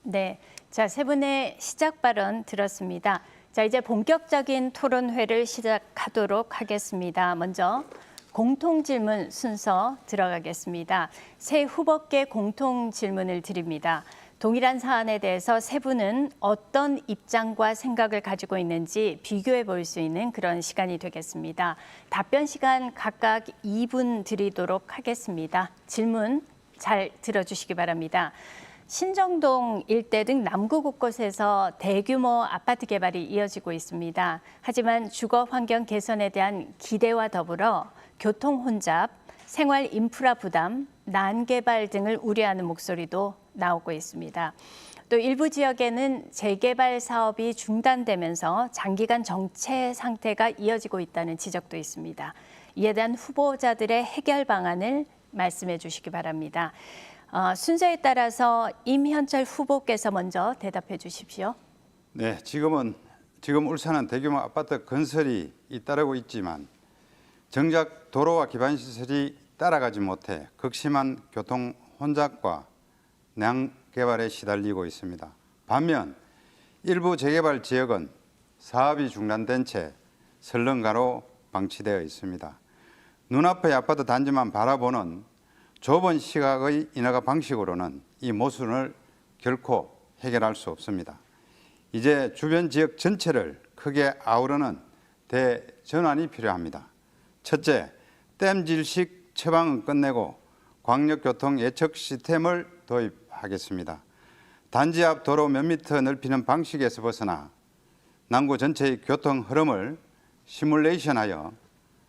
네, 자, 세 분의 시작 발언 들었습니다. 자, 이제 본격적인 토론회를 시작하도록 하겠습니다. 먼저 공통 질문 순서 들어가겠습니다. 세 후보께 공통 질문을 드립니다. 동일한 사안에 대해서 세 분은 어떤 입장과 생각을 가지고 있는지 비교해 볼 수 있는 그런 시간이 되겠습니다. 답변 시간 각각 2분 드리도록 하겠습니다. 질문 잘 들어주시기 바랍니다. 신정동 일대 등 남구 곳곳에서 대규모 아파트 개발이 이어지고 있습니다. 하지만 주거 환경 개선에 대한 기대와 더불어 교통 혼잡, 생활 인프라 부담, 난개발 등을 우려하는 목소리도 나오고 있습니다. 또 일부 지역에는 재개발 사업이 중단되면서 장기간 정체 상태가 이어지고 있다는 지적도 있습니다. 이에 대한 후보자들의 해결 방안을 말씀해 주시기 바랍니다. 순서에 따라서 임현철 후보께서 먼저 대답해 주십시오. 네, 지금 울산은 대규모 아파트 건설이 잇따르고 있지만 정작 도로와 기반 시설이 따라가지 못해 극심한 교통 혼잡과 난개발에 시달리고 있습니다. 반면 일부 재개발 지역은 사업이 중단된 채 설렁가로 방치되어 있습니다. 눈앞의 아파트 단지만 바라보는 좁은 시각의 인허가 방식으로는 이 모순을 결코 해결할 수 없습니다. 이제 주변 지역 전체를 크게 아우르는 대전환이 필요합니다. 첫째, 댐질식 처방은 끝내고 광역교통 예측 시스템을 도입하겠습니다. 단지 앞 도로 몇 미터 넓히는 방식에서 벗어나 남구 전체의 교통 흐름을 시뮬레이션하여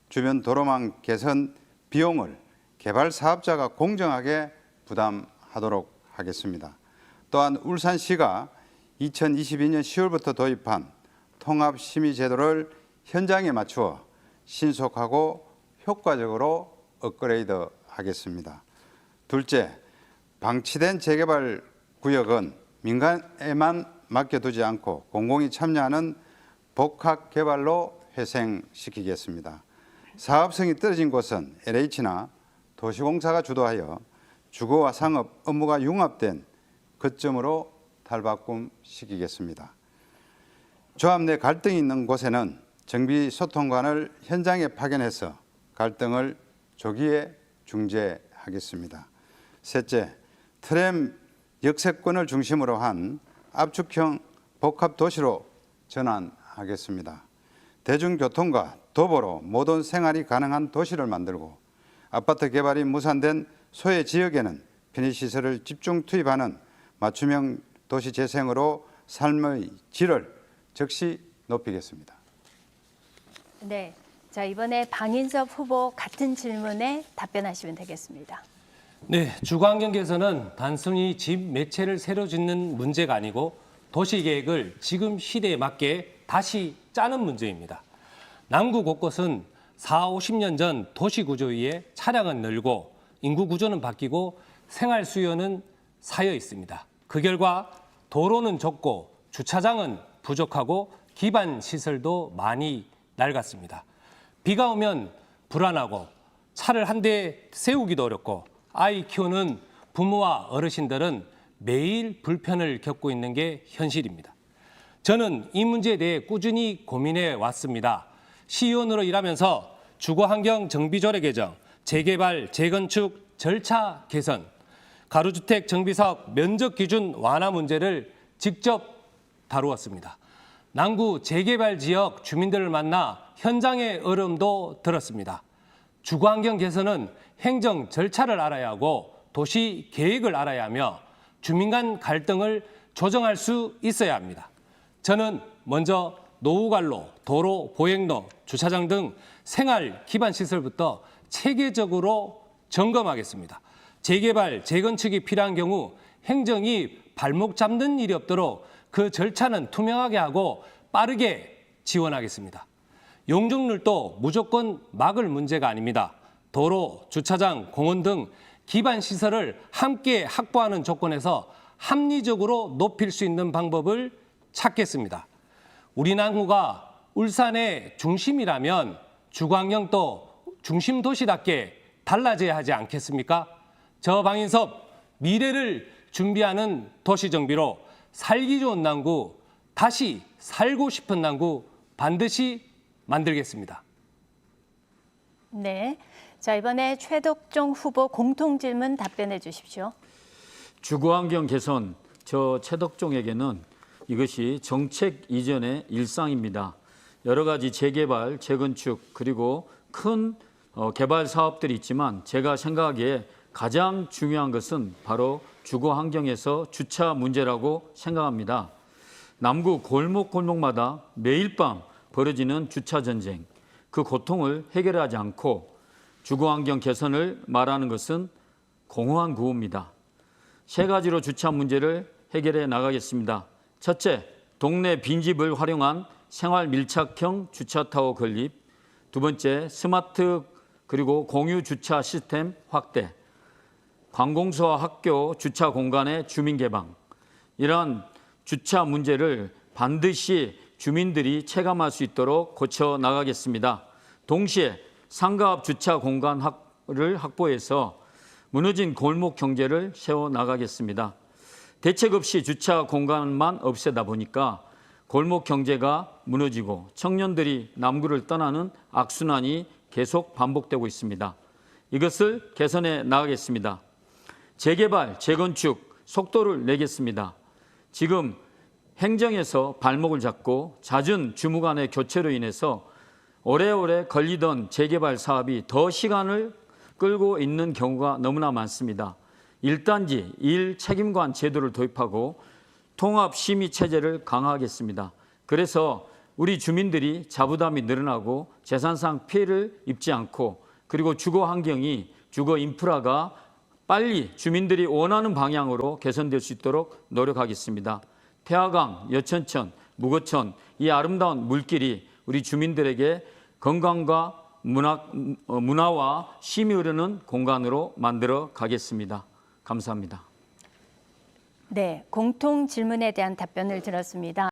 주변 도로망 개선 비용을 개발 사업자가 공정하게 부담하도록 하겠습니다. 또한 울산시가 2022년 10월부터 도입한 통합심의제도를 현장에 맞추어 신속하고 효과적으로 업그레이드 하겠습니다. 둘째, 방치된 재개발 구역은 민간에만 맡겨두지 않고 공공이 참여하는 복합 개발로 회생시키겠습니다. 사업성이 떨어진 곳은 LH나 도시공사가 주도하여 주거와 상업 업무가 융합된 거점으로 탈바꿈시키겠습니다. 조합 내 갈등이 있는 곳에는 정비소통관을 현장에 파견해서 갈등을 조기에 중재하겠습니다. 셋째, 트램 역세권을 중심으로 한 압축형 복합도시로 전환하겠습니다. 대중교통과 도보로 모든 생활이 가능한 도시를 만들고 아파트 개발이 무산된 소외 지역에는 편의시설을 집중 투입하는 맞춤형 도시 재생으로 삶의 질을 즉시 높이겠습니다. 네, 자, 이번에 방인섭 후보 같은 질문에 답변하시면 되겠습니다. 네, 주거환경 개선은 단순히 집 몇 채를 새로 짓는 문제가 아니고 도시계획을 지금 시대에 맞게 다시 짜는 문제입니다. 남구 곳곳은 4, 50년 전 도시구조에 의해 차량은 늘고 인구 구조는 바뀌고 생활 수요는 쌓여 있습니다. 그 결과 도로는 좁고 주차장은 부족하고 기반 시설도 많이 낡았습니다. 비가 오면 불안하고 차를 한 대 세우기도 어렵고 아이 키우는 부모와 어르신들은 매일 불편을 겪고 있는 게 현실입니다. 저는 이 문제에 대해 꾸준히 고민해 왔습니다. 시의원으로 일하면서 주거환경 정비조례 개정, 재개발, 재건축 절차 개선, 가로주택 정비사업 면적 기준 완화 문제를 직접 다루었습니다. 남구 재개발 지역 주민들을 만나 현장의 어려움도 들었습니다. 주거환경 개선은 행정 절차를 알아야 하고 도시 계획을 알아야 하며 주민 간 갈등을 조정할 수 있어야 합니다. 저는 먼저 노후관로, 도로, 보행로, 주차장 등 생활 기반 시설부터 체계적으로 점검하겠습니다. 재개발, 재건축이 필요한 경우 행정이 발목 잡는 일이 없도록 그 절차는 투명하게 하고 빠르게 지원하겠습니다. 용적률도 무조건 막을 문제가 아닙니다. 도로, 주차장, 공원 등 기반 시설을 함께 확보하는 조건에서 합리적으로 높일 수 있는 방법을 찾겠습니다. 우리 남구가 울산의 중심이라면 주거환경도 중심 도시답게 달라져야 하지 않겠습니까? 저 방인섭 미래를 준비하는 도시정비로 살기 좋은 남구, 다시 살고 싶은 남구 반드시 만들겠습니다. 네. 자, 이번에 최덕종 후보 공통 질문 답변해 주십시오. 주거환경 개선, 저 최덕종에게는 이것이 정책 이전의 일상입니다. 여러 가지 재개발, 재건축 그리고 큰 개발 사업들이 있지만 제가 생각하기에 가장 중요한 것은 바로 주거환경에서 주차 문제라고 생각합니다. 남구 골목골목마다 매일 밤 벌어지는 주차 전쟁, 그 고통을 해결하지 않고 주거환경 개선을 말하는 것은 공허한 구호입니다. 세 가지로 주차 문제를 해결해 나가겠습니다. 첫째, 동네 빈집을 활용한 생활 밀착형 주차타워 건립. 두 번째, 스마트 그리고 공유 주차 시스템 확대. 관공서와 학교 주차 공간의 주민 개방. 이러한 주차 문제를 반드시 주민들이 체감할 수 있도록 고쳐 나가겠습니다. 동시에 상가 앞 주차 공간을 확보해서 무너진 골목 경제를 세워 나가겠습니다. 대책 없이 주차 공간만 없애다 보니까 골목 경제가 무너지고 청년들이 남구를 떠나는 악순환이 계속 반복되고 있습니다. 이것을 개선해 나가겠습니다. 재개발, 재건축 속도를 내겠습니다. 지금 행정에서 발목을 잡고 잦은 주무관의 교체로 인해서 오래오래 걸리던 재개발 사업이 더 시간을 끌고 있는 경우가 너무나 많습니다. 1단지 1책임관 제도를 도입하고 통합심의 체제를 강화하겠습니다. 그래서 우리 주민들이 자부담이 늘어나고 재산상 피해를 입지 않고 그리고 주거 환경이 주거 인프라가 빨리 주민들이 원하는 방향으로 개선될 수 있도록 노력하겠습니다. 태화강, 여천천, 무거천 이 아름다운 물길이 우리 주민들에게 건강과 문화와 쉼이 흐르는 공간으로 만들어 가겠습니다. 감사합니다. 네, 공통 질문에 대한 답변을 들었습니다.